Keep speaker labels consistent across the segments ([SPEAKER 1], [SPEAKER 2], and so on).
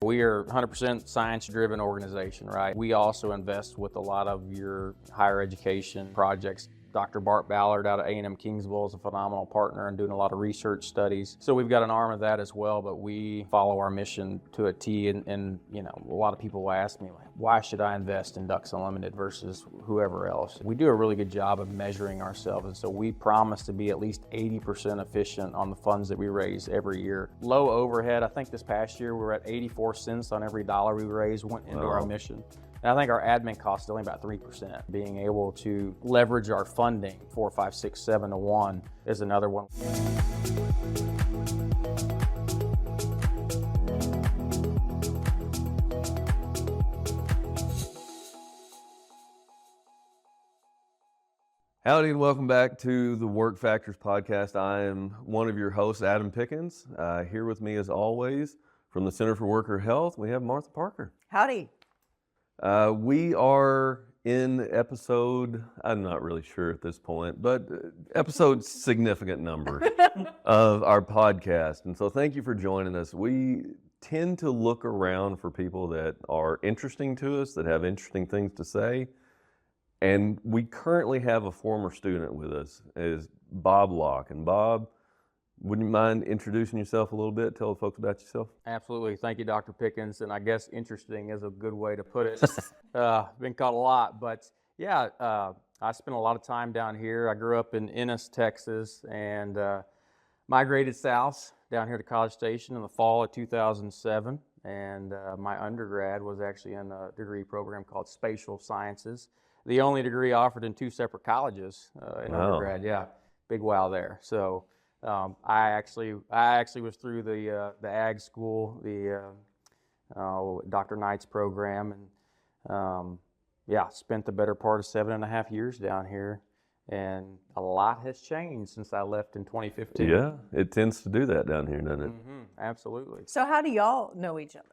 [SPEAKER 1] We are 100% science-driven organization, right? We also invest with a lot of your higher education projects. Dr. Bart Ballard out of A&M Kingsville is a phenomenal partner and doing a lot of research studies. So we've got an arm of that as well, but we follow our mission to a T. And you know, a lot of people will ask me, why should I invest in Ducks Unlimited versus whoever else? We do a really good job of measuring ourselves, and so we promise to be at least 80% efficient on the funds that we raise every year. Low overhead. I think this past year we were at 84 cents on every dollar we raised went into our mission. And I think our admin cost is only about 3%. Being able to leverage our funding 4, 5, 6, 7 to 1 is another one.
[SPEAKER 2] Howdy and welcome back to the Work Factors podcast. I am one of your hosts, Adam Pickens. Here with me as always from the Center for Worker Health, we have Martha Parker.
[SPEAKER 3] Howdy.
[SPEAKER 2] We are in episode, I'm not really sure at this point, but episode significant number of our podcast. And so thank you for joining us. We tend to look around for people that are interesting to us, that have interesting things to say. And we currently have a former student with us, is Bob Locke. And Bob, would you mind introducing yourself a little bit? Tell the folks about yourself.
[SPEAKER 1] Absolutely. Thank you, Dr. Pickens. And I guess interesting is a good way to put it. Been caught a lot, but yeah, I spent a lot of time down here. I grew up in Ennis, Texas, and migrated south down here to College Station in the fall of 2007. And my undergrad was actually in a degree program called Spatial Sciences. The only degree offered in 2 separate colleges in undergrad. Yeah, big wow there. So I actually was through the ag school, the Dr. Knight's program, and yeah, spent the better part of 7.5 years down here, and a lot has changed since I left in 2015.
[SPEAKER 2] Yeah, it tends to do that down here, doesn't it?
[SPEAKER 1] Mm-hmm, absolutely.
[SPEAKER 3] So how do y'all know each other?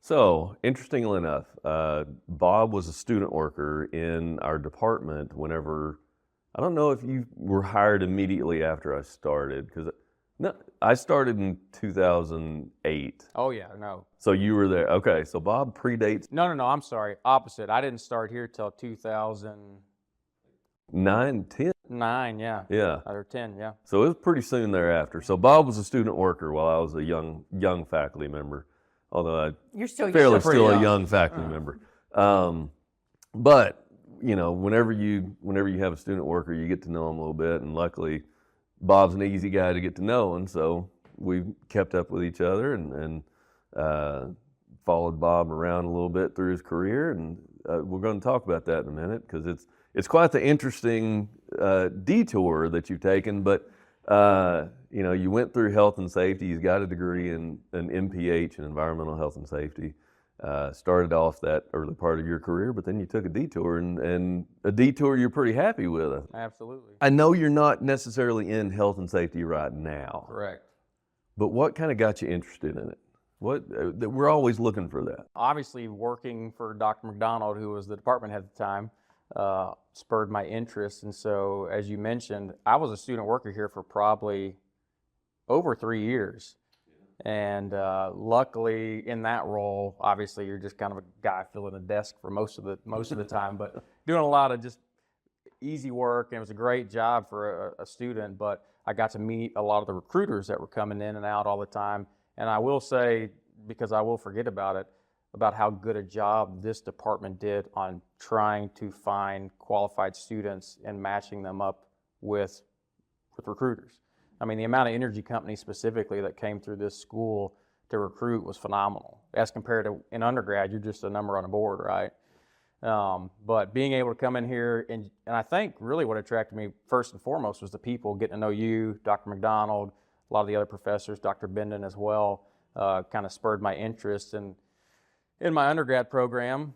[SPEAKER 2] So, interestingly enough, Bob was a student worker in our department whenever, I don't know if you were hired immediately after I started, because no, I started in 2008.
[SPEAKER 1] Oh yeah, no.
[SPEAKER 2] So you were there. Okay, so Bob predates.
[SPEAKER 1] No, I'm sorry. Opposite. I didn't start here till 2009,
[SPEAKER 2] 10?
[SPEAKER 1] yeah.
[SPEAKER 2] Yeah.
[SPEAKER 1] Or 10, yeah.
[SPEAKER 2] So it was pretty soon thereafter. So Bob was a student worker while I was a young faculty member. Although
[SPEAKER 3] You're still
[SPEAKER 2] fairly
[SPEAKER 3] young.
[SPEAKER 2] still a young faculty member. But you know, whenever you have a student worker, you get to know them a little bit, and luckily Bob's an easy guy to get to know, and so we kept up with each other and followed Bob around a little bit through his career, and we're going to talk about that in a minute because it's quite the interesting detour that you've taken, but. You know, you went through health and safety. You've got a degree in an MPH in environmental health and safety. Started off that early part of your career, but then you took a detour, and a detour you're pretty happy with.
[SPEAKER 1] Absolutely.
[SPEAKER 2] I know you're not necessarily in health and safety right now.
[SPEAKER 1] Correct.
[SPEAKER 2] But what kind of got you interested in it? We're always looking for that.
[SPEAKER 1] Obviously, working for Dr. McDonald, who was the department head at the time, spurred my interest. And so, as you mentioned, I was a student worker here for probably over 3 years. And luckily, in that role, obviously, you're just kind of a guy filling a desk for most of the time, but doing a lot of just easy work. And it was a great job for a student. But I got to meet a lot of the recruiters that were coming in and out all the time. And I will say, because I will forget about how good a job this department did on trying to find qualified students and matching them up with recruiters. I mean, the amount of energy companies specifically that came through this school to recruit was phenomenal. As compared to in undergrad, you're just a number on a board, right? But being able to come in here, and I think really what attracted me first and foremost was the people, getting to know you, Dr. McDonald, a lot of the other professors, Dr. Benden as well, kind of spurred my interest. And in my undergrad program,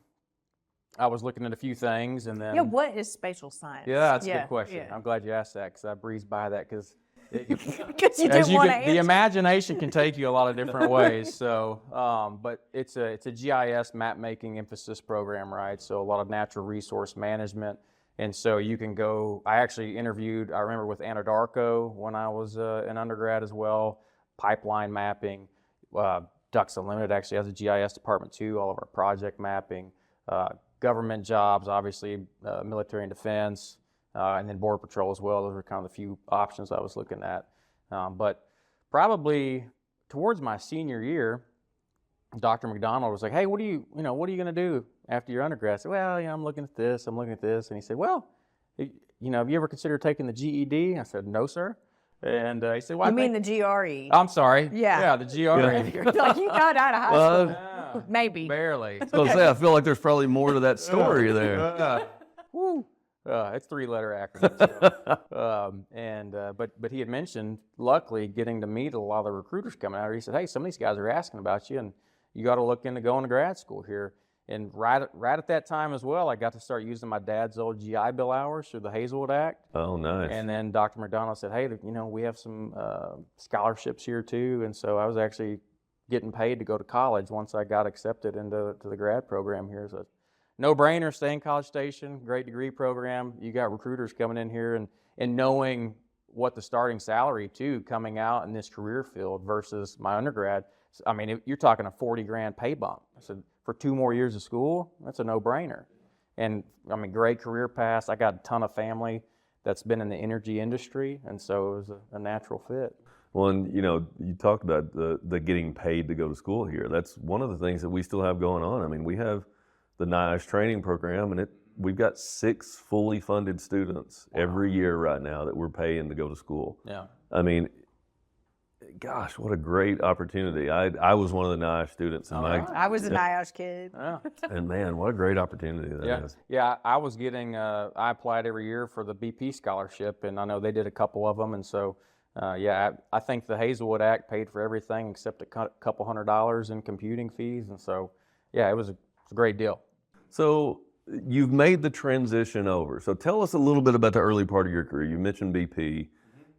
[SPEAKER 1] I was looking at a few things, and then...
[SPEAKER 3] Yeah, what is spatial science?
[SPEAKER 1] Yeah, that's a good question. Yeah. I'm glad you asked that, because I breezed by that, because...
[SPEAKER 3] Because you didn't want to answer.
[SPEAKER 1] The imagination can take you a lot of different ways. So, but it's a GIS map making emphasis program, right? So a lot of natural resource management, and so you can go. I actually interviewed. I remember with Anadarko when I was an undergrad as well. Pipeline mapping, Ducks Unlimited actually has a GIS department too, all of our project mapping, government jobs, obviously military and defense, and then Border Patrol as well. Those were kind of the few options I was looking at. But probably towards my senior year, Dr. McDonald was like, "Hey, what are you going to do after your undergrad?" I said, "Well, I'm looking at this, I'm looking at this." And he said, "Well, have you ever considered taking the GED?" I said, "No, sir." And he said, "Well,
[SPEAKER 3] You mean the GRE?
[SPEAKER 1] I'm sorry.
[SPEAKER 3] Yeah.
[SPEAKER 1] Yeah, the GRE.
[SPEAKER 3] You're like, you got out of high school.
[SPEAKER 1] Yeah,
[SPEAKER 3] Maybe.
[SPEAKER 1] barely.
[SPEAKER 2] I was gonna say, I feel like there's probably more to that story there.
[SPEAKER 1] Woo. It's 3-letter acronym. But he had mentioned, luckily, getting to meet a lot of the recruiters coming out. He said, "Hey, some of these guys are asking about you, and you got to look into going to grad school here." And right at that time as well, I got to start using my dad's old GI Bill hours through the Hazelwood Act.
[SPEAKER 2] Oh, nice.
[SPEAKER 1] And then Dr. McDonald said, "Hey, we have some scholarships here too." And so I was actually getting paid to go to college once I got accepted into the grad program here. So no-brainer, stay in College Station, great degree program. You got recruiters coming in here and knowing what the starting salary too coming out in this career field versus my undergrad. I mean, you're talking a $40,000 pay bump. I said, for 2 more years of school, that's a no-brainer. And I mean, great career path. I got a ton of family that's been in the energy industry, and so it was a natural fit.
[SPEAKER 2] Well, and you talked about the getting paid to go to school here. That's one of the things that we still have going on. I mean, we have the NIOSH training program, and we've got 6 fully funded students every year right now that we're paying to go to school.
[SPEAKER 1] Yeah.
[SPEAKER 2] I mean, gosh, what a great opportunity. I was one of the NIOSH students. And
[SPEAKER 3] I was a NIOSH kid.
[SPEAKER 1] Yeah.
[SPEAKER 2] And man, what a great opportunity that is.
[SPEAKER 1] Yeah, I was getting, I applied every year for the BP scholarship, and I know they did a couple of them. And so, I think the Hazelwood Act paid for everything except a couple $100 in computing fees. And so, yeah, it was a great deal.
[SPEAKER 2] So you've made the transition over. So tell us a little bit about the early part of your career. You mentioned BP.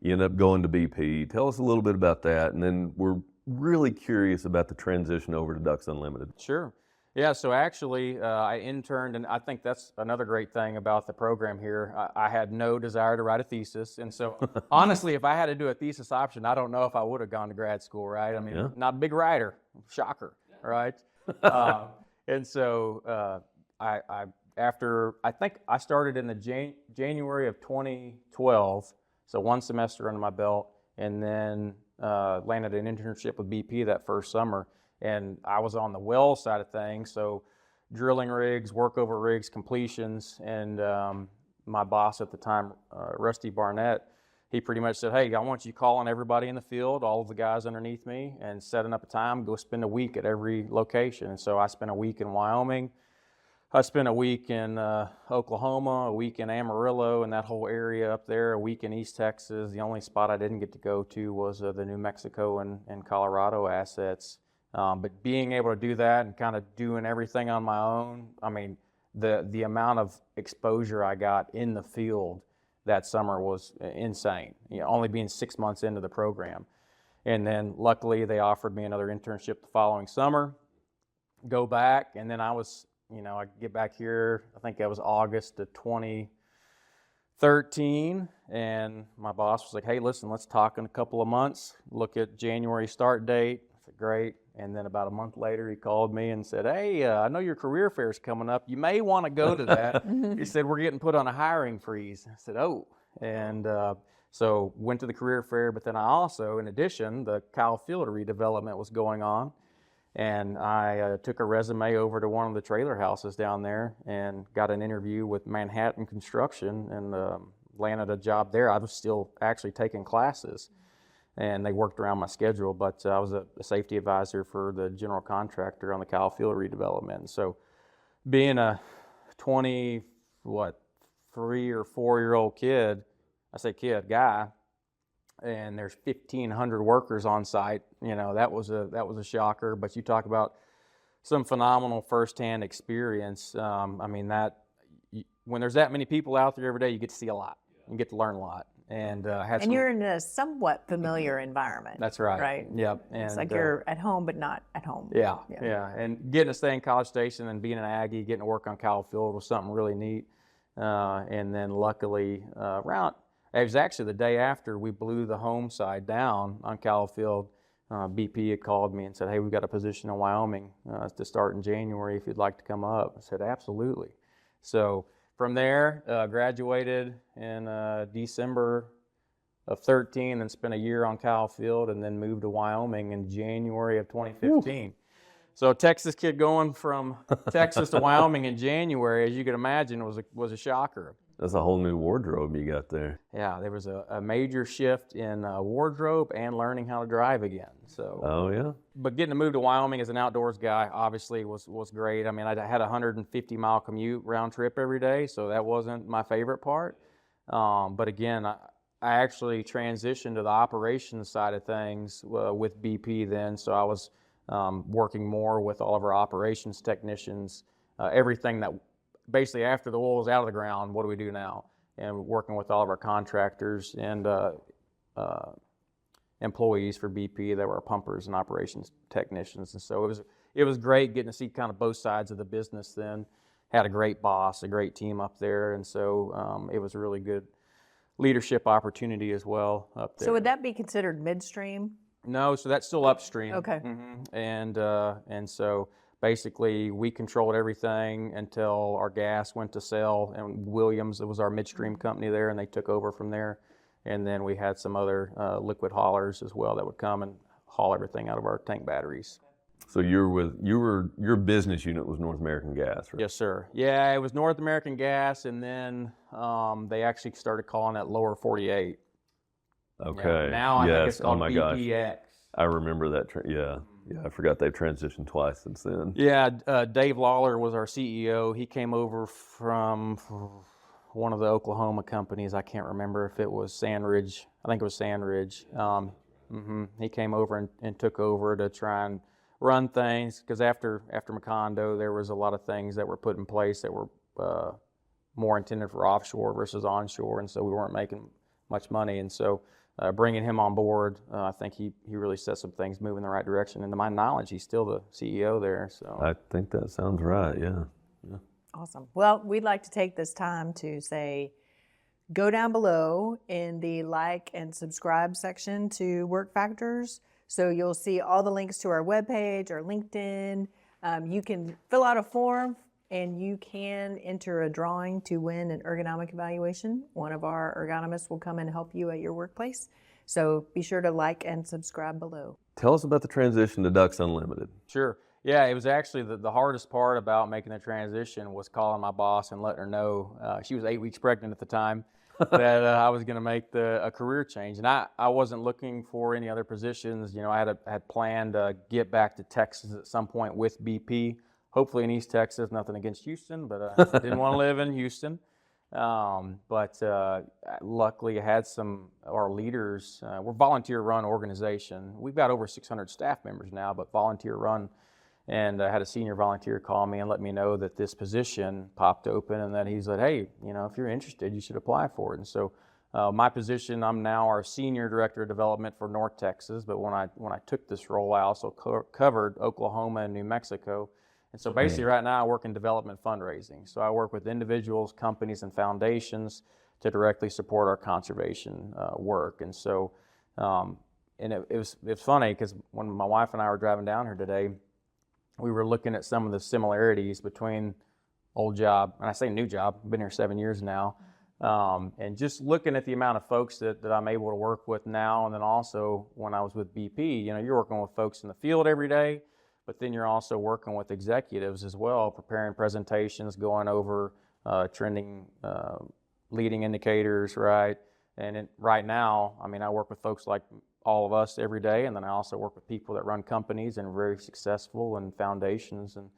[SPEAKER 2] You end up going to BP. Tell us a little bit about that, and then we're really curious about the transition over to Ducks Unlimited.
[SPEAKER 1] Sure. Yeah, so actually I interned, and I think that's another great thing about the program here. I had no desire to write a thesis, and so honestly, if I had to do a thesis option, I don't know if I would have gone to grad school, right? I mean, not a big writer, shocker, right? And so I think I started in the January of 2012, so 1 semester under my belt, and then landed an internship with BP that first summer. And I was on the well side of things, so drilling rigs, workover rigs, completions, and my boss at the time, Rusty Barnett, he pretty much said, "Hey, I want you calling everybody in the field, all of the guys underneath me, and setting up a time, go spend a week at every location." And so I spent a week in Wyoming. I spent a week in Oklahoma, a week in Amarillo and that whole area up there, a week in East Texas. The only spot I didn't get to go to was the New Mexico and Colorado assets. But being able to do that and kind of doing everything on my own, I mean, the amount of exposure I got in the field that summer was insane, only being 6 months into the program. And then luckily they offered me another internship the following summer, go back, and then I was, I get back here, I think that was August of 2013, and my boss was like, "Hey, listen, let's talk in a couple of months, look at January start date." I said, "Great." And then about a month later, he called me and said, "Hey, I know your career fair is coming up. You may want to go to that." He said, "We're getting put on a hiring freeze." I said, "Oh." And so went to the career fair, but then I also, in addition, the Kyle Field redevelopment was going on. And I took a resume over to one of the trailer houses down there and got an interview with Manhattan Construction and landed a job there. I was still actually taking classes, and they worked around my schedule, but I was a safety advisor for the general contractor on the Kyle Field redevelopment. So being a 3 or 4-year-old kid, I say kid, guy, and there's 1,500 workers on site, that was a shocker. But you talk about some phenomenal firsthand experience. I mean, when there's that many people out there every day, you get to see a lot. You get to learn a lot. And
[SPEAKER 3] you're in a somewhat familiar environment.
[SPEAKER 1] That's right.
[SPEAKER 3] Right.
[SPEAKER 1] Yep. And
[SPEAKER 3] it's like you're at home, but not at home.
[SPEAKER 1] Yeah. And getting to stay in College Station and being an Aggie, getting to work on Kyle Field was something really neat. And then luckily, it was actually the day after we blew the home side down on Kyle Field. BP had called me and said, hey, we've got a position in Wyoming to start in January if you'd like to come up. I said, absolutely. So from there, graduated in December of 13, and spent a year on Kyle Field, and then moved to Wyoming in January of 2015. Ooh. So a Texas kid going from Texas to Wyoming in January, as you can imagine, was a shocker.
[SPEAKER 2] That's a whole new wardrobe you got there.
[SPEAKER 1] Yeah, there was a major shift in wardrobe and learning how to drive again. So.
[SPEAKER 2] Oh yeah.
[SPEAKER 1] But getting to move to Wyoming as an outdoors guy obviously was great. I mean, I had a 150-mile commute round trip every day, so that wasn't my favorite part. But again, I actually transitioned to the operations side of things with BP then. So I was working more with all of our operations technicians, everything that basically after the oil was out of the ground, what do we do now? And working with all of our contractors and employees for BP that were pumpers and operations technicians. And so it was great getting to see kind of both sides of the business then. Had a great boss, a great team up there. And so it was a really good leadership opportunity as well up there.
[SPEAKER 3] So would that be considered midstream?
[SPEAKER 1] No, so that's still upstream.
[SPEAKER 3] Okay.
[SPEAKER 1] Mm-hmm. And so basically we controlled everything until our gas went to sale, and Williams, it was our midstream company there, and they took over from there. And then we had some other liquid haulers as well that would come and haul everything out of our tank batteries.
[SPEAKER 2] So your business unit was North American Gas, right?
[SPEAKER 1] Yes, sir. Yeah, it was North American Gas, and then they actually started calling it Lower 48.
[SPEAKER 2] Okay.
[SPEAKER 1] Yeah, now I think it's called BPX.
[SPEAKER 2] Gosh. I remember that. Yeah, I forgot they've transitioned twice since then.
[SPEAKER 1] Yeah, Dave Lawler was our CEO. He came over from one of the Oklahoma companies. I can't remember if it was Sandridge. I think it was Sandridge. He came over and took over to try and run things, because after Macondo, there was a lot of things that were put in place that were more intended for offshore versus onshore, and so we weren't making much money. And so bringing him on board, I think he really set some things moving in the right direction. And to my knowledge, he's still the CEO there. So
[SPEAKER 2] I think that sounds right. Yeah.
[SPEAKER 3] Awesome. Well, we'd like to take this time to say, go down below in the like and subscribe section to Work Factors. So you'll see all the links to our webpage, our LinkedIn. You can fill out a form, and you can enter a drawing to win an ergonomic evaluation. One of our ergonomists will come and help you at your workplace. So be sure to like and subscribe below.
[SPEAKER 2] Tell us about the transition to Ducks Unlimited.
[SPEAKER 1] Sure. Yeah, it was actually the hardest part about making the transition was calling my boss and letting her know, she was 8 weeks pregnant at the time, that I was going to make a career change. And I wasn't looking for any other positions. You know, I had planned to get back to Texas at some point with BP, hopefully in East Texas. Nothing against Houston, but I didn't want to live in Houston. But luckily I had our leaders, we're a volunteer-run organization. We've got over 600 staff members now, but volunteer-run. And I had a senior volunteer call me and let me know that this position popped open, and that he said, hey, you know, if you're interested, you should apply for it. And so my position, I'm now our Senior Director of Development for North Texas, but when I took this role, I also covered Oklahoma and New Mexico. And so basically right now I work in development fundraising. So I work with individuals, companies, and foundations to directly support our conservation work. And so it was funny, because when my wife and I were driving down here today, we were looking at some of the similarities between old job, and I say new job, I've been here 7 years now, and just looking at the amount of folks that I'm able to work with now. And then also when I was with BP, you know, you're working with folks in the field every day, but then you're also working with executives as well, preparing presentations, going over trending leading indicators, right? And right now, I mean, I work with folks like all of us every day, and then I also work with people that run companies and are very successful, and foundations, and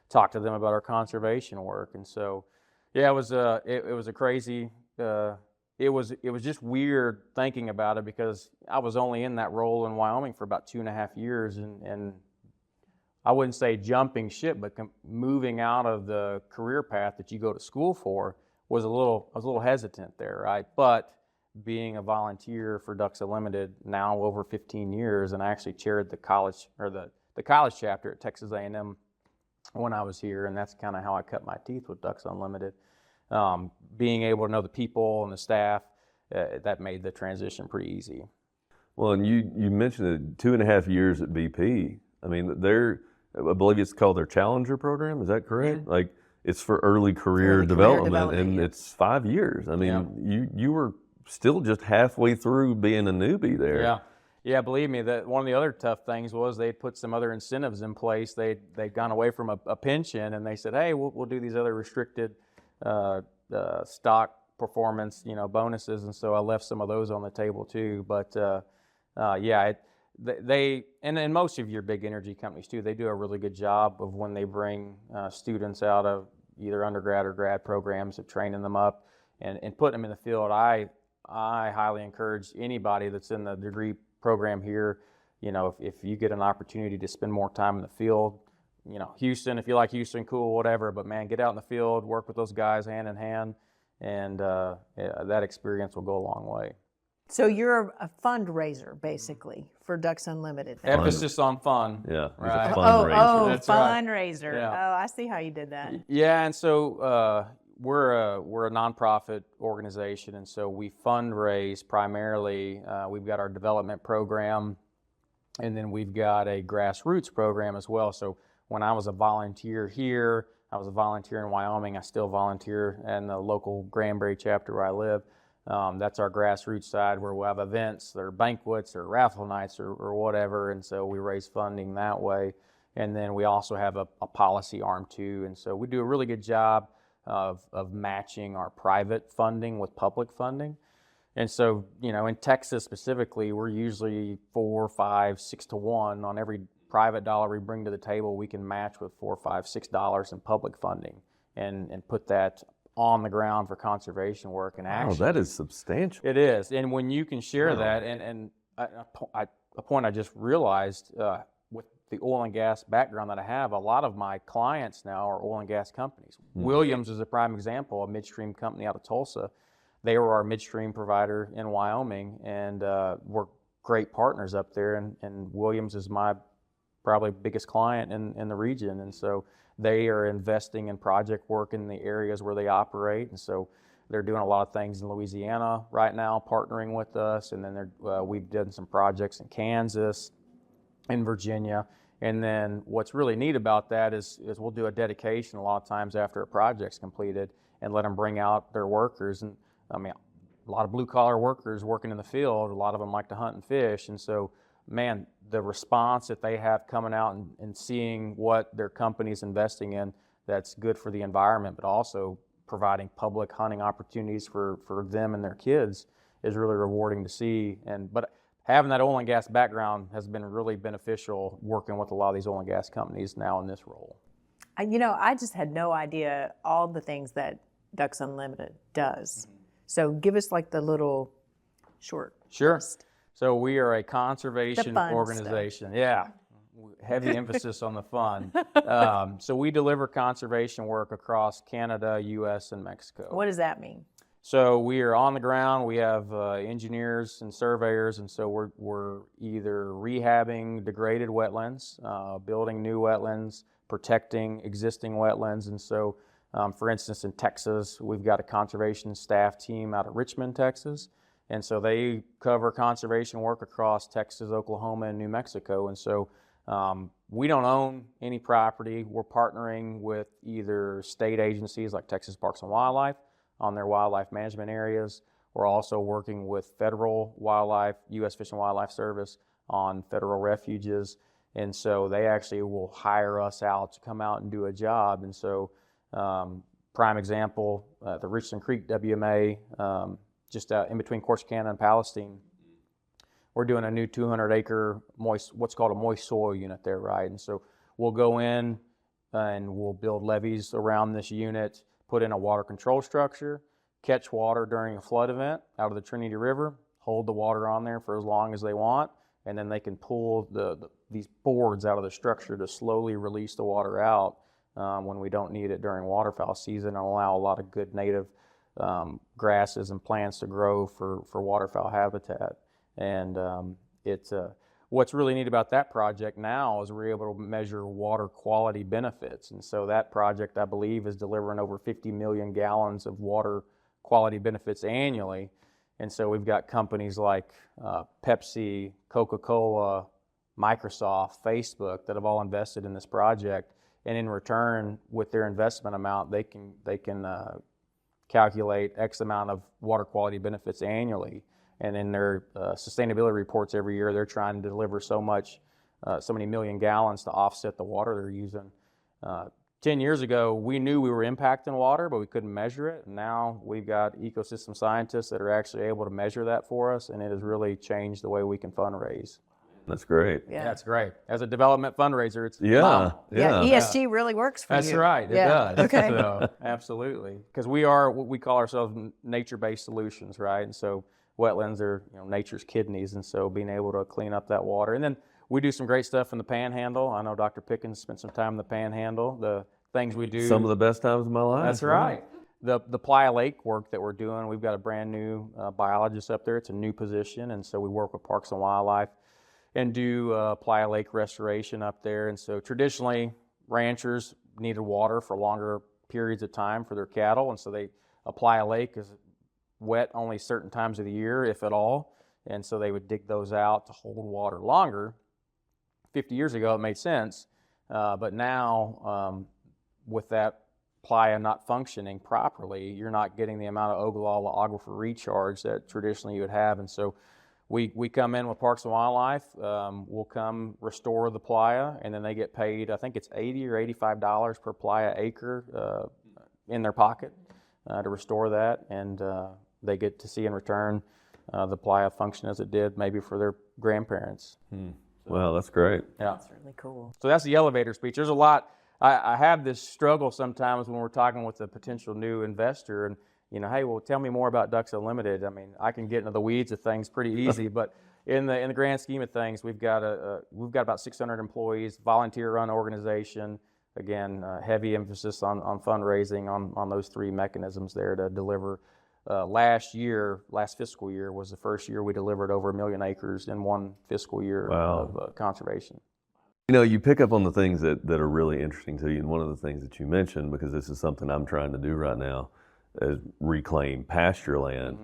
[SPEAKER 1] talk to them about our conservation work. And so, yeah, it was a crazy. It was just weird thinking about it, because I was only in that role in Wyoming for about 2.5 years, and I wouldn't say jumping ship, but moving out of the career path that you go to school for I was a little hesitant there, right? But being a volunteer for Ducks Unlimited now over 15 years, and I actually chaired the college chapter at Texas A&M when I was here, and that's kind of how I cut my teeth with Ducks Unlimited. Being able to know the people and the staff, that made the transition pretty easy.
[SPEAKER 2] Well, and you mentioned it, 2.5 years at BP. I mean, I believe it's called their Challenger program. Is that correct? Like, it's for early career development, and
[SPEAKER 3] yeah.
[SPEAKER 2] it's 5 years. I mean,
[SPEAKER 1] Yeah.
[SPEAKER 2] you were still just halfway through being a newbie there.
[SPEAKER 1] Yeah. Yeah, believe me, that one of the other tough things was they'd put some other incentives in place. They'd gone away from a pension, and they said, hey, we'll do these other restricted stock performance, bonuses, and so I left some of those on the table too. But yeah, and most of your big energy companies too, they do a really good job of when they bring students out of either undergrad or grad programs of training them up and putting them in the field. I highly encourage anybody that's in the degree program here, if you get an opportunity to spend more time in the field, Houston, if you like Houston, cool, whatever, but man, get out in the field, work with those guys hand in hand, and that experience will go a long way.
[SPEAKER 3] So you're a fundraiser, basically, for Ducks Unlimited. Then.
[SPEAKER 1] Emphasis on fun.
[SPEAKER 2] Yeah,
[SPEAKER 1] Right.
[SPEAKER 2] he's a fundraiser.
[SPEAKER 1] That's right.
[SPEAKER 3] Fundraiser.
[SPEAKER 1] Yeah.
[SPEAKER 3] Oh, I see how you did that.
[SPEAKER 1] Yeah, and so we're a nonprofit organization, and so we fundraise primarily. We've got our development program, and then we've got a grassroots program as well. So when I was a volunteer here, I was a volunteer in Wyoming. I still volunteer in the local Granbury chapter where I live. That's our grassroots side where we'll have events or banquets or raffle nights or whatever, and so we raise funding that way. And then we also have a policy arm too, and so we do a really good job of matching our private funding with public funding. And so, in Texas specifically, we're usually 4, 5, 6 to 1 on every private dollar we bring to the table. We can match with $4, $5, $6 in public funding and put that on the ground for conservation work and action.
[SPEAKER 2] Oh, that is substantial.
[SPEAKER 1] It is, and when you can share that, and a point I just realized with the oil and gas background that I have, a lot of my clients now are oil and gas companies. Williams is a prime example, a midstream company out of Tulsa. They were our midstream provider in Wyoming, and we're great partners up there. And Williams is my probably biggest client in the region, and so they are investing in project work in the areas where they operate, and so they're doing a lot of things in Louisiana right now, partnering with us, and then we've done some projects in Kansas, in Virginia. And then what's really neat about that is we'll do a dedication a lot of times after a project's completed and let them bring out their workers. And I mean, a lot of blue collar workers working in the field, a lot of them like to hunt and fish. And so, man, the response that they have coming out and seeing what their company's investing in that's good for the environment, but also providing public hunting opportunities for them and their kids is really rewarding to see. But having that oil and gas background has been really beneficial working with a lot of these oil and gas companies now in this role.
[SPEAKER 3] I just had no idea all the things that Ducks Unlimited does. So give us like the little short list.
[SPEAKER 1] So we are a conservation organization.
[SPEAKER 3] Stuff.
[SPEAKER 1] Yeah, heavy emphasis on the fun. So we deliver conservation work across Canada, U.S., and Mexico.
[SPEAKER 3] What does that mean?
[SPEAKER 1] So we are on the ground. We have engineers and surveyors, and so we're either rehabbing degraded wetlands, building new wetlands, protecting existing wetlands. And so, for instance, in Texas, we've got a conservation staff team out of Richmond, Texas, and so they cover conservation work across Texas, Oklahoma, and New Mexico. And so we don't own any property. We're partnering with either state agencies like Texas Parks and Wildlife on their wildlife management areas. We're also working with federal wildlife, U.S. Fish and Wildlife Service on federal refuges. And so they actually will hire us out to come out and do a job. And so prime example, the Richland Creek WMA, just in between Corsicana and Palestine, we're doing a new 200-acre what's called a moist soil unit there, right? And so we'll go in and we'll build levees around this unit, put in a water control structure, catch water during a flood event out of the Trinity River, hold the water on there for as long as they want, and then they can pull these boards out of the structure to slowly release the water out when we don't need it during waterfowl season, and allow a lot of good native grasses and plants to grow for waterfowl habitat. And what's really neat about that project now is we're able to measure water quality benefits. And so that project, I believe, is delivering over 50 million gallons of water quality benefits annually. And so we've got companies like Pepsi, Coca-Cola, Microsoft, Facebook that have all invested in this project. And in return, with their investment amount, they can calculate X amount of water quality benefits annually. And in their sustainability reports every year, they're trying to deliver so many million gallons to offset the water they're using. 10 years ago, we knew we were impacting water, but we couldn't measure it. And now we've got ecosystem scientists that are actually able to measure that for us, and it has really changed the way we can fundraise.
[SPEAKER 2] That's great.
[SPEAKER 3] Yeah.
[SPEAKER 1] That's great. As a development fundraiser, it's
[SPEAKER 2] Yeah.
[SPEAKER 3] ESG really works for you.
[SPEAKER 1] That's right. It
[SPEAKER 3] Yeah.
[SPEAKER 1] does.
[SPEAKER 3] Okay.
[SPEAKER 1] So, absolutely. Because we are what we call ourselves nature-based solutions, right? And so wetlands are nature's kidneys, and so being able to clean up that water. And then we do some great stuff in the Panhandle. I know Dr. Pickens spent some time in the Panhandle. The things we do.
[SPEAKER 2] Some of the best times of my life.
[SPEAKER 1] That's right. The Playa Lake work that we're doing, we've got a brand new biologist up there. It's a new position, and so we work with Parks and Wildlife and do Playa Lake restoration up there. And so traditionally, ranchers needed water for longer periods of time for their cattle, and so Playa Lake is wet only certain times of the year, if at all, and so they would dig those out to hold water longer. 50 years ago, it made sense, but now with that playa not functioning properly, you're not getting the amount of Ogallala aquifer recharge that traditionally you would have, and so we come in with Parks and Wildlife. We'll come restore the playa, and then they get paid, I think it's $80 or $85 per playa acre in their pocket to restore that, and they get to see in return the playa function as it did maybe for their grandparents.
[SPEAKER 2] Wow, that's great.
[SPEAKER 1] Yeah.
[SPEAKER 3] That's really cool.
[SPEAKER 1] So that's the elevator speech. There's a lot. I have this struggle sometimes when we're talking with a potential new investor and, hey, well, tell me more about Ducks Unlimited. I mean, I can get into the weeds of things pretty easy, but in the grand scheme of things, we've got about 600 employees, volunteer-run organization. Again, heavy emphasis on fundraising on those three mechanisms there to deliver. Last fiscal year was the first year we delivered over 1 million acres in one fiscal year of conservation.
[SPEAKER 2] You pick up on the things that are really interesting to you, and one of the things that you mentioned, because this is something I'm trying to do right now, is reclaim pasture land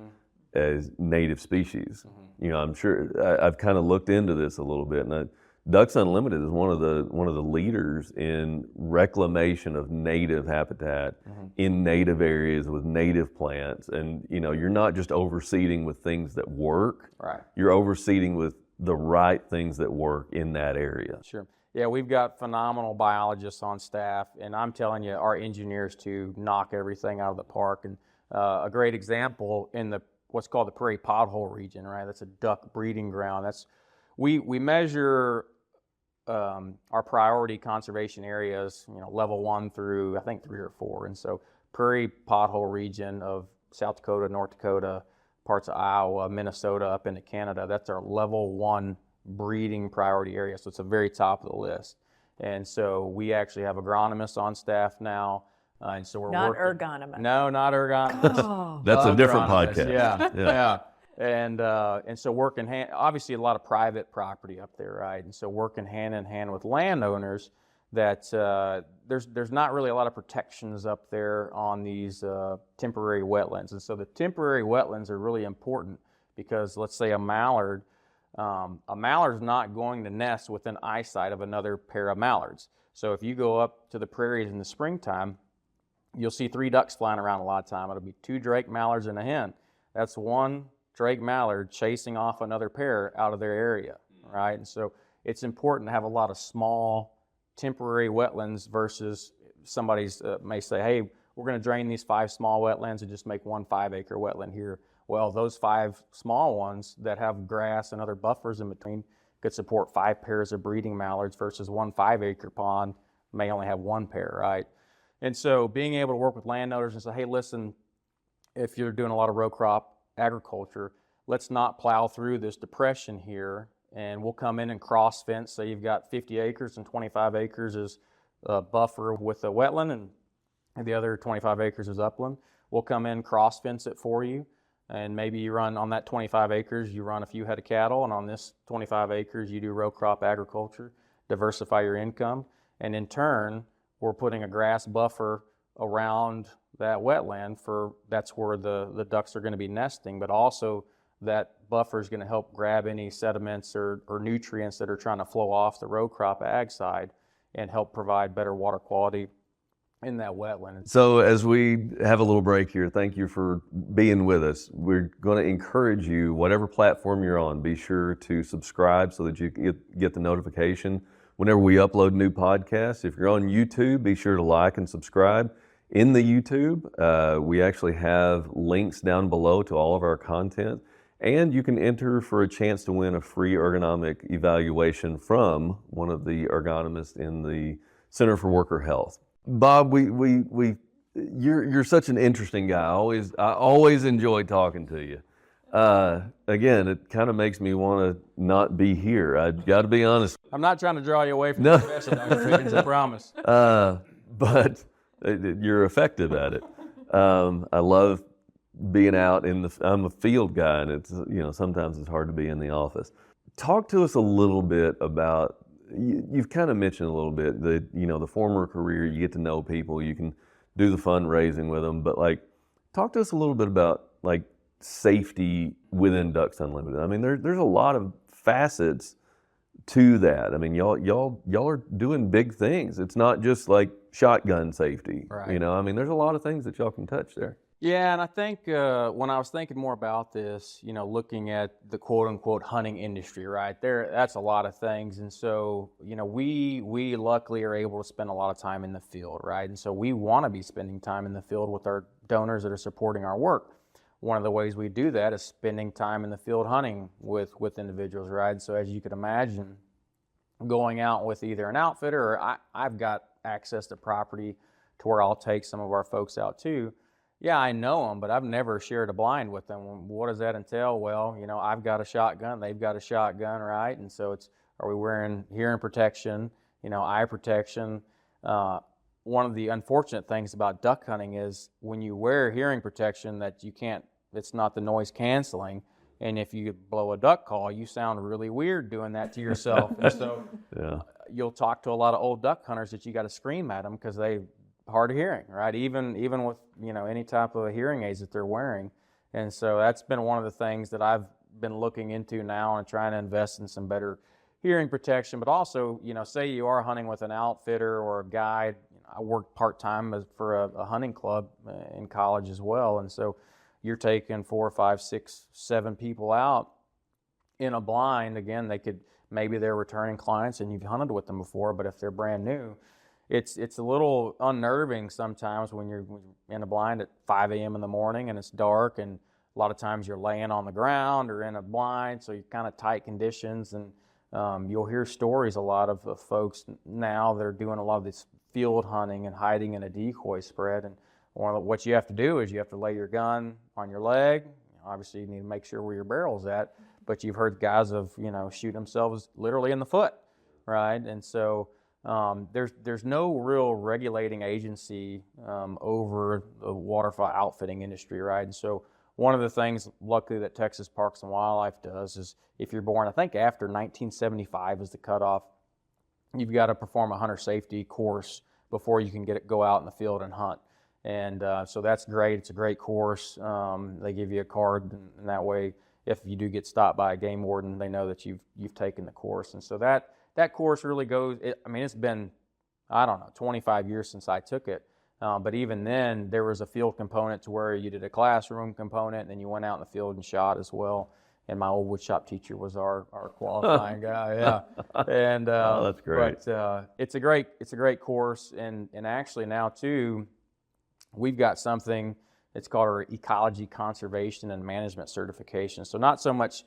[SPEAKER 2] as native species. I'm sure I've kind of looked into this a little bit, and Ducks Unlimited is one of the leaders in reclamation of native habitat in native areas with native plants, and you're not just overseeding with things that work.
[SPEAKER 1] Right.
[SPEAKER 2] You're overseeding with the right things that work in that area.
[SPEAKER 1] Sure. Yeah, we've got phenomenal biologists on staff, and I'm telling you, our engineers too knock everything out of the park. And a great example in what's called the prairie pothole region, right? That's a duck breeding ground. We measure our priority conservation areas, level 1 through I think 3 or 4. And so prairie pothole region of South Dakota, North Dakota, parts of Iowa, Minnesota, up into Canada, that's our level 1 breeding priority area. So it's the very top of the list. And so we actually have agronomists on staff now. And so we're
[SPEAKER 3] Not
[SPEAKER 1] working.
[SPEAKER 3] ergonomists.
[SPEAKER 1] No, not ergonomists.
[SPEAKER 3] Oh.
[SPEAKER 2] That's a different
[SPEAKER 1] Agronomists,
[SPEAKER 2] podcast.
[SPEAKER 1] Yeah. And so working obviously a lot of private property up there, right? And so working hand in hand with landowners that there's not really a lot of protections up there on these temporary wetlands. And so the temporary wetlands are really important because let's say a mallard's not going to nest within eyesight of another pair of mallards. So if you go up to the prairies in the springtime, you'll see 3 ducks flying around a lot of time. It'll be 2 drake mallards and a hen. That's 1 drake mallard chasing off another pair out of their area, right? And so it's important to have a lot of small temporary wetlands versus somebody's may say, hey, we're going to drain these 5 small wetlands and just make 1 5-acre wetland here. Well, those 5 small ones that have grass and other buffers in between could support 5 pairs of breeding mallards versus 1 5-acre pond may only have 1 pair, right? And so being able to work with landowners and say, hey, listen, if you're doing a lot of row crop agriculture, let's not plow through this depression here, and we'll come in and cross fence. So you've got 50 acres and 25 acres is a buffer with a wetland, and the other 25 acres is upland. We'll come in, cross fence it for you, and maybe you run on that 25 acres, you run a few head of cattle, and on this 25 acres, you do row crop agriculture, diversify your income, and in turn, we're putting a grass buffer around that wetland that's where the ducks are going to be nesting, but also that buffer is going to help grab any sediments or nutrients that are trying to flow off the row crop ag side and help provide better water quality in that wetland.
[SPEAKER 2] So as we have a little break here, thank you for being with us. We're going to encourage you, whatever platform you're on, be sure to subscribe so that you can get the notification whenever we upload new podcasts. If you're on YouTube, be sure to like and subscribe. In the YouTube, we actually have links down below to all of our content, and you can enter for a chance to win a free ergonomic evaluation from one of the ergonomists in the Center for Worker Health. Bob, you're such an interesting guy. I always enjoy talking to you. Again, it kind of makes me want to not be here. I got to be honest.
[SPEAKER 1] I'm not trying to draw you away from the profession, Dr. Pickens, I promise.
[SPEAKER 2] But you're effective at it. I love being out I'm a field guy, and it's, sometimes it's hard to be in the office. Talk to us a little bit about, you've kind of mentioned a little bit the former career, you get to know people, you can do the fundraising with them, but talk to us a little bit about safety within Ducks Unlimited. I mean, there's a lot of facets to that. I mean, y'all are doing big things. It's not just shotgun safety.
[SPEAKER 1] Right.
[SPEAKER 2] I mean, there's a lot of things that y'all can touch there.
[SPEAKER 1] Yeah, and I think when I was thinking more about this, looking at the quote-unquote hunting industry, right there, that's a lot of things. And so, we luckily are able to spend a lot of time in the field, right? And so we want to be spending time in the field with our donors that are supporting our work. One of the ways we do that is spending time in the field hunting with individuals, right? So as you can imagine, going out with either an outfitter or I've got access to property to where I'll take some of our folks out too. Yeah, I know them, but I've never shared a blind with them. What does that entail? Well, I've got a shotgun, they've got a shotgun, right? And so are we wearing hearing protection, eye protection? One of the unfortunate things about duck hunting is when you wear hearing protection that it's not the noise canceling. And if you blow a duck call, you sound really weird doing that to yourself. And so you'll talk to a lot of old duck hunters that you got to scream at them because they hard of hearing, right? Even with any type of hearing aids that they're wearing. And so that's been one of the things that I've been looking into now and trying to invest in some better hearing protection. But also, say you are hunting with an outfitter or a guide. I worked part-time for a hunting club in college as well. And so you're taking 4, 5, 6, 7 people out in a blind. Again, maybe they're returning clients and you've hunted with them before, but if they're brand new, it's a little unnerving sometimes when you're in a blind at 5 a.m. in the morning and it's dark, and a lot of times you're laying on the ground or in a blind, so you're kind of tight conditions. And you'll hear stories a lot of folks now that are doing a lot of this field hunting and hiding in a decoy spread. And what you have to do is you have to lay your gun on your leg. Obviously, you need to make sure where your barrel's at, but you've heard guys shoot themselves literally in the foot, right? And so there's no real regulating agency over the waterfowl outfitting industry, right? And so one of the things, luckily, that Texas Parks and Wildlife does is if you're born, I think after 1975 is the cutoff, you've got to perform a hunter safety course before you can go out in the field and hunt. And so that's great. It's a great course. They give you a card, and that way, if you do get stopped by a game warden, they know that you've taken the course. And so that course really goes, it's been, 25 years since I took it. But even then, there was a field component to where you did a classroom component, and then you went out in the field and shot as well. And my old woodshop teacher was our qualifying guy. Yeah, and
[SPEAKER 2] oh, that's great.
[SPEAKER 1] But it's a great course, and actually now too, we've got something that's called our Ecology Conservation and Management Certification. So not so much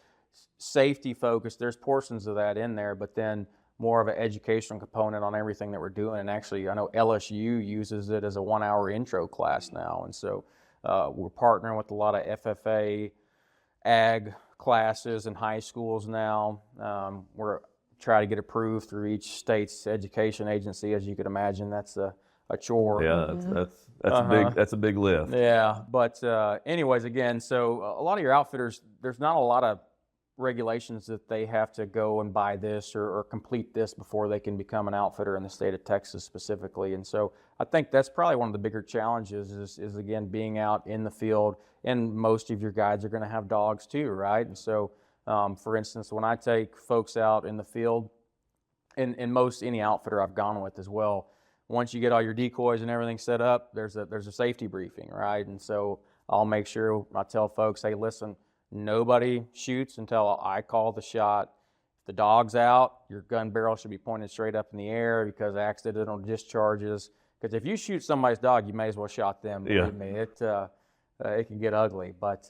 [SPEAKER 1] safety focused. There's portions of that in there, but then more of an educational component on everything that we're doing. And actually, I know LSU uses it as a 1-hour intro class now. And so we're partnering with a lot of FFA ag classes in high schools now. We're trying to get approved through each state's education agency. As you can imagine, that's a chore.
[SPEAKER 2] Yeah, that's a big lift.
[SPEAKER 1] Yeah, but anyways, again, so a lot of your outfitters, there's not a lot of regulations that they have to go and buy this or complete this before they can become an outfitter in the state of Texas specifically. And so I think that's probably one of the bigger challenges is again, being out in the field, and most of your guides are going to have dogs too, right? And so, for instance, when I take folks out in the field, and any outfitter I've gone with as well, once you get all your decoys and everything set up, there's a safety briefing, right? And so I'll make sure I tell folks, hey, listen, nobody shoots until I call the shot. If the dog's out, your gun barrel should be pointed straight up in the air, because accidental discharges. Because if you shoot somebody's dog, you may as well shot them. Believe me, it can get ugly. But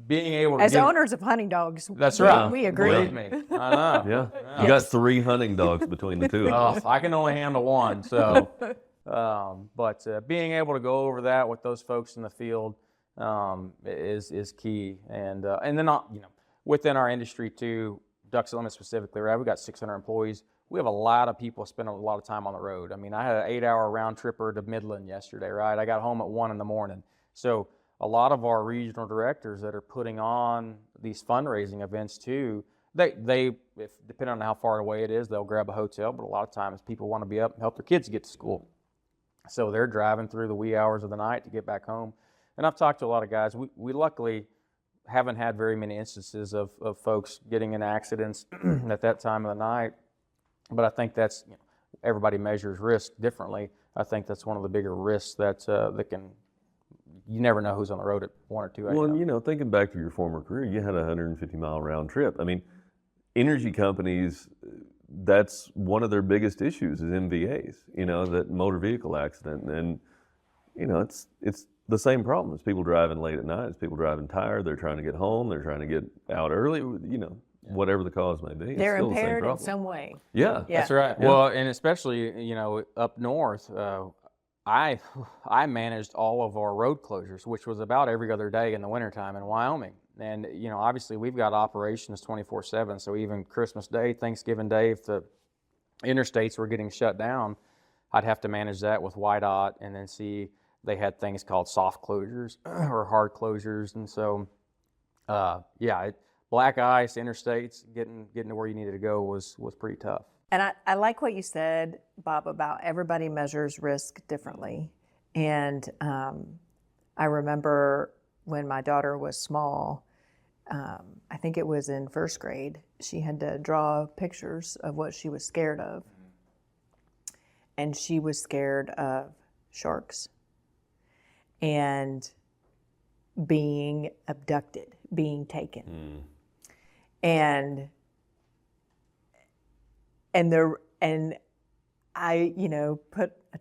[SPEAKER 1] being able to
[SPEAKER 3] As owners of hunting dogs,
[SPEAKER 1] that's right.
[SPEAKER 3] We agree.
[SPEAKER 1] Believe me, I know.
[SPEAKER 2] Yeah, you got 3 hunting dogs between the two of
[SPEAKER 1] Oh,
[SPEAKER 2] us.
[SPEAKER 1] I can only handle one. So, but being able to go over that with those folks in the field is key. And then within our industry too, Ducks Unlimited specifically, right? We got 600 employees. We have a lot of people spending a lot of time on the road. I mean, I had an 8-hour round tripper to Midland yesterday, right? I got home at 1 in the morning. So a lot of our regional directors that are putting on these fundraising events too, they if depending on how far away it is, they'll grab a hotel. But a lot of times people want to be up and help their kids get to school. So they're driving through the wee hours of the night to get back home. And I've talked to a lot of guys. We luckily haven't had very many instances of folks getting in accidents at that time of the night. But I think that's, everybody measures risk differently. I think that's one of the bigger risks that you never know who's on the road at 1 or 2 a.m.
[SPEAKER 2] Well, thinking back to your former career, you had a 150-mile round trip. I mean, energy companies, that's one of their biggest issues is MVAs, that motor vehicle accident. And, it's the same problem. It's people driving late at night. It's people driving tired. They're trying to get home. They're trying to get out early, whatever the cause may be.
[SPEAKER 3] They're
[SPEAKER 2] it's still
[SPEAKER 3] impaired
[SPEAKER 2] the same
[SPEAKER 3] in some way.
[SPEAKER 2] Yeah.
[SPEAKER 3] Yeah.
[SPEAKER 1] That's right.
[SPEAKER 2] Yeah.
[SPEAKER 1] Well, and especially, up north, I managed all of our road closures, which was about every other day in the wintertime in Wyoming. And, obviously we've got operations 24/7. So even Christmas Day, Thanksgiving Day, if the interstates were getting shut down, I'd have to manage that with YDOT, and then see they had things called soft closures or hard closures. And so, black ice, interstates, getting to where you needed to go was pretty tough.
[SPEAKER 3] And I like what you said, Bob, about everybody measures risk differently. And I remember when my daughter was small, I think it was in first grade, she had to draw pictures of what she was scared of. And she was scared of sharks and being abducted, being taken. And I,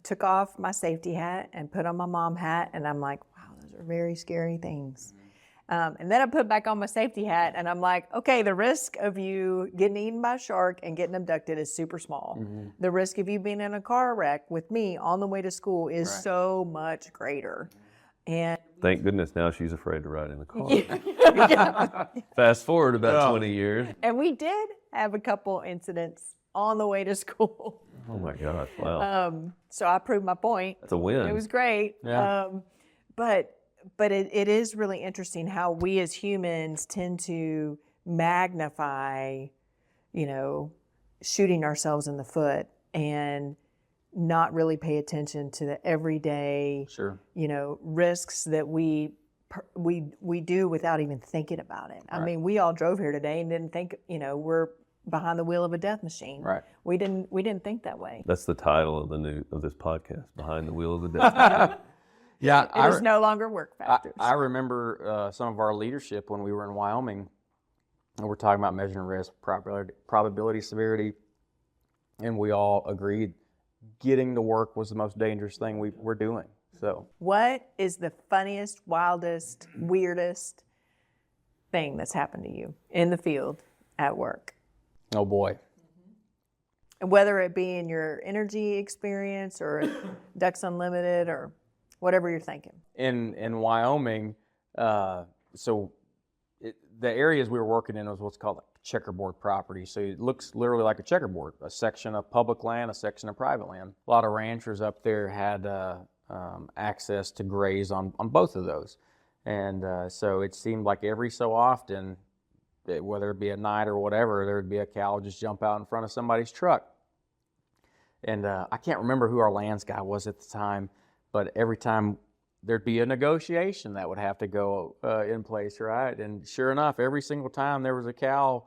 [SPEAKER 3] took off my safety hat and put on my mom hat, and I'm like, wow, those are very scary things. And then I put back on my safety hat, and I'm like, okay, the risk of you getting eaten by a shark and getting abducted is super small. The risk of you being in a car wreck with me on the way to school is so much greater. And
[SPEAKER 2] Thank goodness now she's afraid to ride in the car.
[SPEAKER 3] yeah.
[SPEAKER 2] Fast forward about 20 years.
[SPEAKER 3] And we did have a couple incidents on the way to school.
[SPEAKER 2] Oh my gosh, wow.
[SPEAKER 3] So I proved my point.
[SPEAKER 2] That's a win.
[SPEAKER 3] It was great.
[SPEAKER 1] Yeah.
[SPEAKER 3] But it is really interesting how we as humans tend to magnify, shooting ourselves in the foot and not really pay attention to the everyday,
[SPEAKER 1] Sure.
[SPEAKER 3] risks that we do without even thinking about it. I mean, we all drove here today and didn't think, we're behind the wheel of a death machine.
[SPEAKER 1] Right.
[SPEAKER 3] We didn't think that way.
[SPEAKER 2] That's the title of this podcast, Behind the Wheel of the Death.
[SPEAKER 1] Yeah.
[SPEAKER 3] It is no longer work factors.
[SPEAKER 1] I remember some of our leadership when we were in Wyoming, and we're talking about measuring risk, probability, severity, and we all agreed getting to work was the most dangerous thing we were doing. So,
[SPEAKER 3] what is the funniest, wildest, weirdest thing that's happened to you in the field at work?
[SPEAKER 1] oh boy.
[SPEAKER 3] Whether it be in your energy experience or Ducks Unlimited or whatever you're thinking.
[SPEAKER 1] In Wyoming, the areas we were working in was what's called a checkerboard property. So it looks literally like a checkerboard, a section of public land, a section of private land. A lot of ranchers up there had access to graze on both of those. And so it seemed like every so often, whether it be at night or whatever, there would be a cow just jump out in front of somebody's truck. And I can't remember who our lands guy was at the time, but every time there'd be a negotiation that would have to go in place, right? And sure enough, every single time there was a cow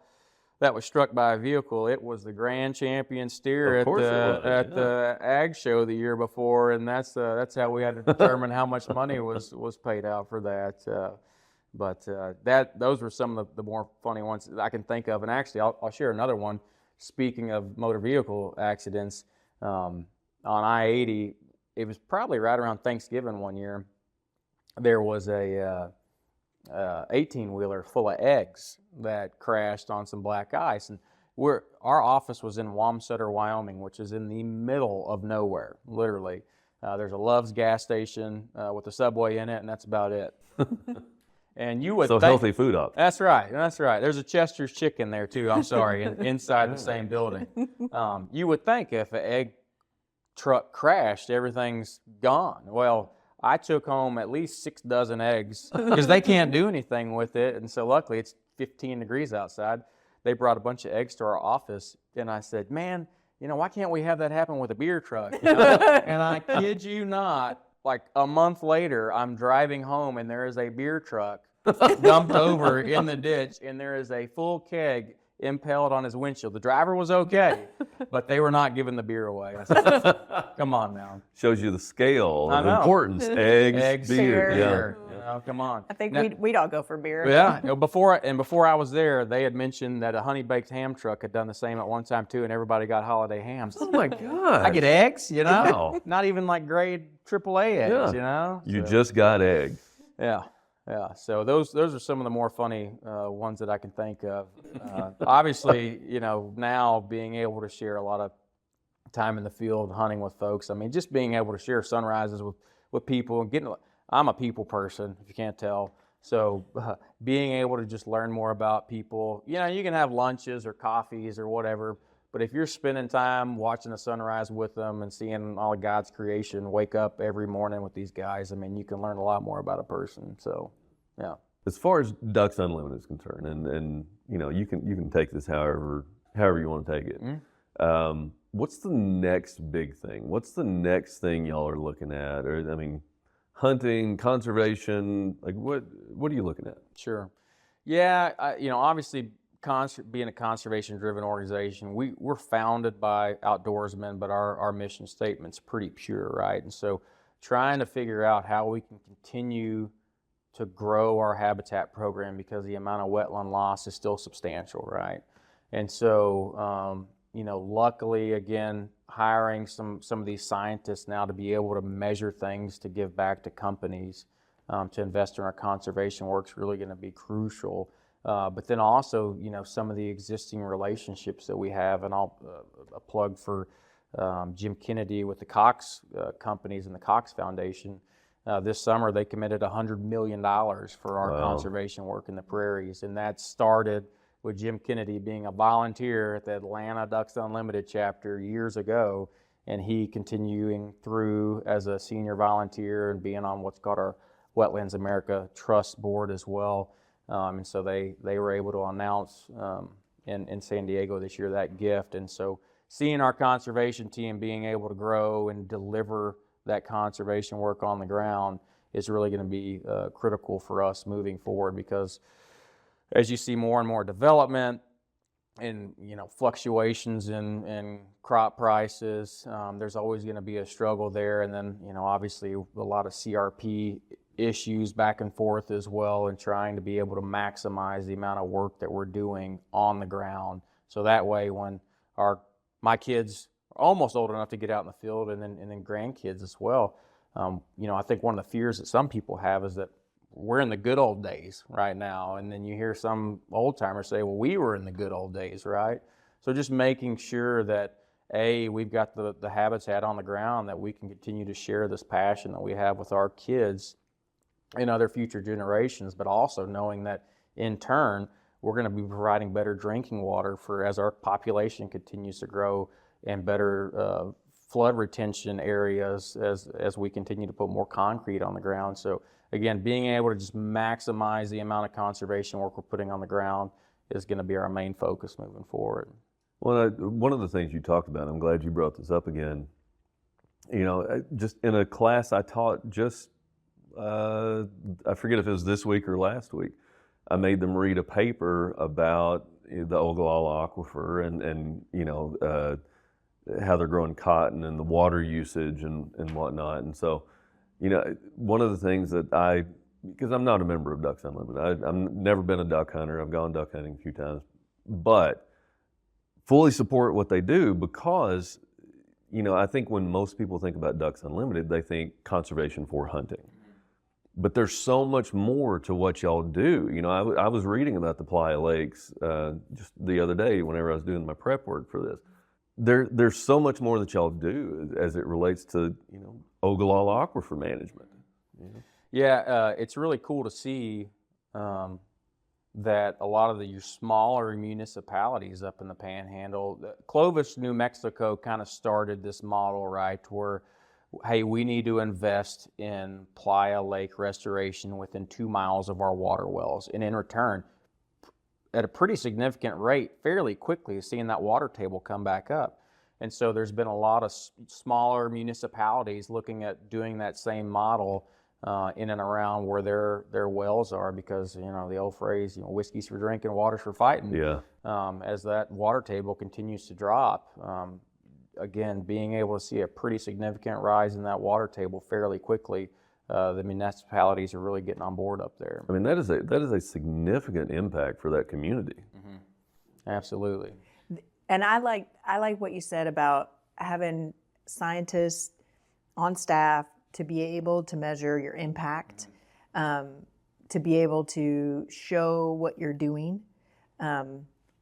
[SPEAKER 1] that was struck by a vehicle, it was the grand champion steer
[SPEAKER 2] Of course it was,
[SPEAKER 1] at the ag show the year before, and that's how we had to determine how much money was paid out for that. But those were some of the more funny ones that I can think of. And actually, I'll share another one. Speaking of motor vehicle accidents, on I-80, it was probably right around Thanksgiving one year. There was a 18-wheeler full of eggs that crashed on some black ice, and our office was in Wamsutter, Wyoming, which is in the middle of nowhere, literally. There's a Love's gas station with a Subway in it, and that's about it. And you would
[SPEAKER 2] So
[SPEAKER 1] think,
[SPEAKER 2] healthy food option.
[SPEAKER 1] That's right. There's a Chester's Chicken there too. I'm sorry, inside the same building. You would think if an egg truck crashed, everything's gone. Well, I took home at least 6 dozen eggs because they can't do anything with it. And so luckily it's 15 degrees outside. They brought a bunch of eggs to our office, and I said, man, why can't we have that happen with a beer truck? And I kid you not, like a month later, I'm driving home and there is a beer truck dumped over in the ditch, and there is a full keg impaled on his windshield. The driver was okay, but they were not giving the beer away. I said, come on now.
[SPEAKER 2] Shows you the scale
[SPEAKER 1] I
[SPEAKER 2] of
[SPEAKER 1] know.
[SPEAKER 2] importance. Eggs, beer.
[SPEAKER 3] Beer.
[SPEAKER 2] Yeah.
[SPEAKER 1] Come on.
[SPEAKER 3] I think
[SPEAKER 1] Now-
[SPEAKER 3] we'd all go for beer.
[SPEAKER 1] Yeah. Before I was there, they had mentioned that a honey baked ham truck had done the same at one time too, and everybody got holiday hams.
[SPEAKER 2] Oh my God.
[SPEAKER 1] I get eggs,
[SPEAKER 2] Wow.
[SPEAKER 1] Not even like grade AAA eggs,
[SPEAKER 2] You
[SPEAKER 1] So,
[SPEAKER 2] just got eggs.
[SPEAKER 1] yeah. So those are some of the more funny ones that I can think of. Obviously, now being able to share a lot of time in the field hunting with folks. I mean, just being able to share sunrises with people and I'm a people person, if you can't tell. So being able to just learn more about people, you can have lunches or coffees or whatever, but if you're spending time watching the sunrise with them and seeing all of God's creation, wake up every morning with these guys, I mean, you can learn a lot more about a person. So, yeah.
[SPEAKER 2] As far as Ducks Unlimited is concerned, and you can take this however you want to take it.
[SPEAKER 1] Mm-hmm.
[SPEAKER 2] What's the next big thing? What's the next thing y'all are looking at? Or hunting, conservation. Like what are you looking at?
[SPEAKER 1] Sure. Yeah. Obviously, being a conservation-driven organization, we're founded by outdoorsmen, but our mission statement's pretty pure, right? And so, trying to figure out how we can continue to grow our habitat program because the amount of wetland loss is still substantial, right? And so, luckily, again, hiring some of these scientists now to be able to measure things to give back to companies to invest in our conservation work is really going to be crucial. But then also, some of the existing relationships that we have, and I'll a plug for Jim Kennedy with the Cox companies and the Cox Foundation. This summer, they committed $100 million for our conservation work in the prairies, and that started with Jim Kennedy being a volunteer at the Atlanta Ducks Unlimited chapter years ago, and he continuing through as a senior volunteer and being on what's called our Wetlands America Trust Board as well. And so they were able to announce in San Diego this year that gift. And so seeing our conservation team being able to grow and deliver that conservation work on the ground is really going to be critical for us moving forward, because as you see more and more development and fluctuations in crop prices, there's always going to be a struggle there. And then obviously a lot of CRP issues back and forth as well, and trying to be able to maximize the amount of work that we're doing on the ground. So that way when my kids are almost old enough to get out in the field, and then grandkids as well, I think one of the fears that some people have is that we're in the good old days right now, and then you hear some old timers say, well, we were in the good old days, right? So just making sure that we've got the habitat on the ground that we can continue to share this passion that we have with our kids and other future generations, but also knowing that in turn we're going to be providing better drinking water as our population continues to grow, and better flood retention areas as we continue to put more concrete on the ground. So again, being able to just maximize the amount of conservation work we're putting on the ground is going to be our main focus moving forward.
[SPEAKER 2] Well, one of the things you talked about, I'm glad you brought this up again. Just in a class I taught just, I forget if it was this week or last week, I made them read a paper about the Ogallala Aquifer and how they're growing cotton and the water usage and whatnot. And so, one of the things that because I'm not a member of Ducks Unlimited, I've never been a duck hunter. I've gone duck hunting a few times, but fully support what they do because, I think when most people think about Ducks Unlimited, they think conservation for hunting. But there's so much more to what y'all do. I was reading about the Playa Lakes just the other day whenever I was doing my prep work for this. There's so much more that y'all do as it relates to, Ogallala Aquifer management.
[SPEAKER 1] Yeah, it's really cool to see that a lot of your smaller municipalities up in the Panhandle, Clovis, New Mexico kind of started this model, right, where, hey, we need to invest in Playa Lake restoration within 2 miles of our water wells. And in return, at a pretty significant rate, fairly quickly, seeing that water table come back up. And so there's been a lot of smaller municipalities looking at doing that same model in and around where their wells are, because the old phrase, whiskey's for drinking, water's for fighting.
[SPEAKER 2] Yeah.
[SPEAKER 1] As that water table continues to drop, again, being able to see a pretty significant rise in that water table fairly quickly, the municipalities are really getting on board up there.
[SPEAKER 2] I mean, that is a significant impact for that community.
[SPEAKER 1] Mm-hmm. Absolutely.
[SPEAKER 3] And I like what you said about having scientists on staff to be able to measure your impact, to be able to show what you're doing.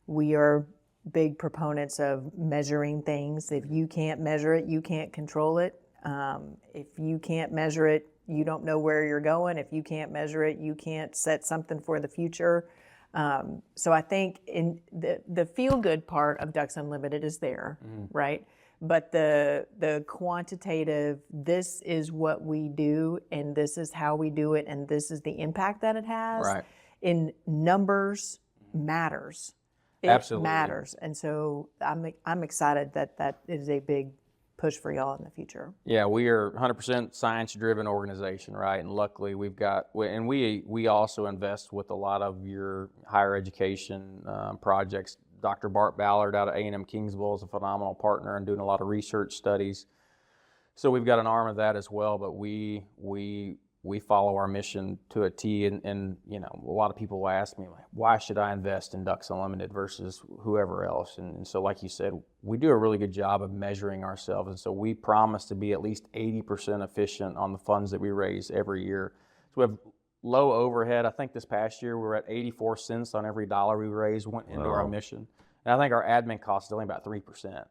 [SPEAKER 3] We are big proponents of measuring things. If you can't measure it, you can't control it. If you can't measure it, you don't know where you're going. If you can't measure it, you can't set something for the future. So I think in the feel-good part of Ducks Unlimited is there, right? But the quantitative, this is what we do, and this is how we do it, and this is the impact that it has.
[SPEAKER 1] Right.
[SPEAKER 3] In numbers matters. It
[SPEAKER 1] Absolutely
[SPEAKER 3] matters, and so I'm excited that is a big push for y'all in the future.
[SPEAKER 1] Yeah, we are 100% science-driven organization, right? And luckily we've got, and we also invest with a lot of your higher education projects. Dr. Bart Ballard out of A&M Kingsville is a phenomenal partner and doing a lot of research studies. So we've got an arm of that as well, but we follow our mission to a T, and a lot of people will ask me, like, why should I invest in Ducks Unlimited versus whoever else? And so like you said, we do a really good job of measuring ourselves, and so we promise to be at least 80% efficient on the funds that we raise every year. So we have low overhead. I think this past year we were at 84 cents on every dollar we raised went into our mission. And I think our admin cost is only about 3%.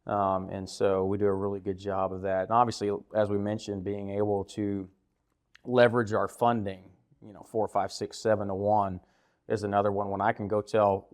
[SPEAKER 1] And so we do a really good job of that. And obviously, as we mentioned, being able to leverage our funding, 4, 5, 6, 7 to 1 is another one. When I can go tell,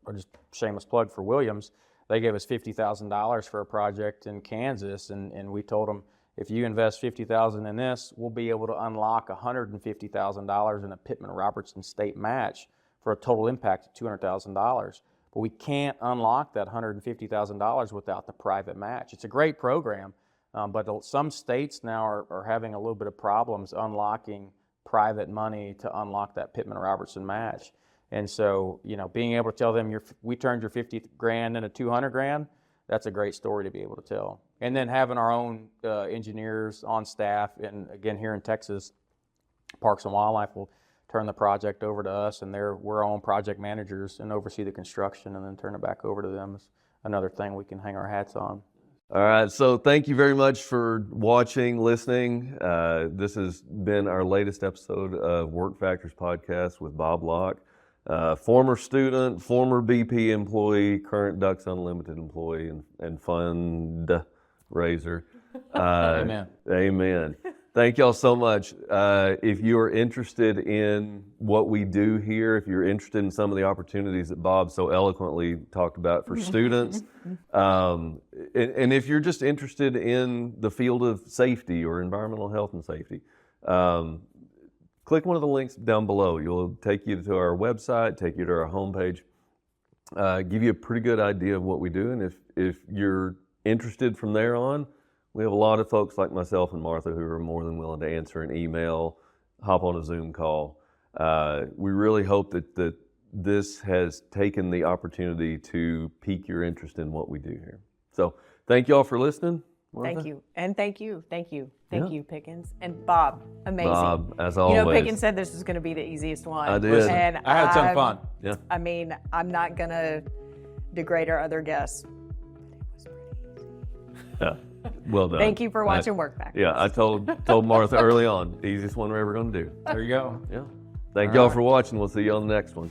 [SPEAKER 1] or just shameless plug for Williams, they gave us $50,000 for a project in Kansas, and we told them, if you invest $50,000 in this, we'll be able to unlock $150,000 in a Pittman-Robertson state match for a total impact of $200,000. But we can't unlock that $150,000 without the private match. It's a great program, but some states now are having a little bit of problems unlocking private money to unlock that Pittman-Robertson match. And so, being able to tell them we turned your $50,000 into $200,000, that's a great story to be able to tell. And then having our own engineers on staff, and again here in Texas, Parks and Wildlife will turn the project over to us, and we're our own project managers and oversee the construction and then turn it back over to them. Is another thing we can hang our hats on.
[SPEAKER 2] All right, so thank you very much for watching, listening. This has been our latest episode of Work Factors Podcast with Bob Locke, former student, former BP employee, current Ducks Unlimited employee, and fundraiser.
[SPEAKER 1] Amen.
[SPEAKER 2] Amen. Thank y'all so much. If you are interested in what we do here, if you're interested in some of the opportunities that Bob so eloquently talked about for students, and if you're just interested in the field of safety or environmental health and safety, click one of the links down below. It'll take you to our website, take you to our homepage. give you a pretty good idea of what we do. And if you're interested from there on, we have a lot of folks like myself and Martha who are more than willing to answer an email, hop on a Zoom call. We really hope that this has taken the opportunity to pique your interest in what we do here. So thank you all for listening. Martha?
[SPEAKER 3] Thank you. And thank you,
[SPEAKER 2] Yeah.
[SPEAKER 3] Pickens. And Bob, amazing.
[SPEAKER 2] Bob, as always.
[SPEAKER 3] Pickens said this was going to be the easiest one.
[SPEAKER 2] I did.
[SPEAKER 1] Listen,
[SPEAKER 3] And
[SPEAKER 1] I had some fun.
[SPEAKER 2] Yeah.
[SPEAKER 3] I mean, I'm not going to degrade our other guests.
[SPEAKER 2] Yeah. Well done.
[SPEAKER 3] Thank you for watching Work Factors.
[SPEAKER 2] Yeah, I told Martha early on, easiest one we're ever going to do.
[SPEAKER 1] There you go.
[SPEAKER 2] Yeah. Thank y'all for watching. We'll see you on the next one.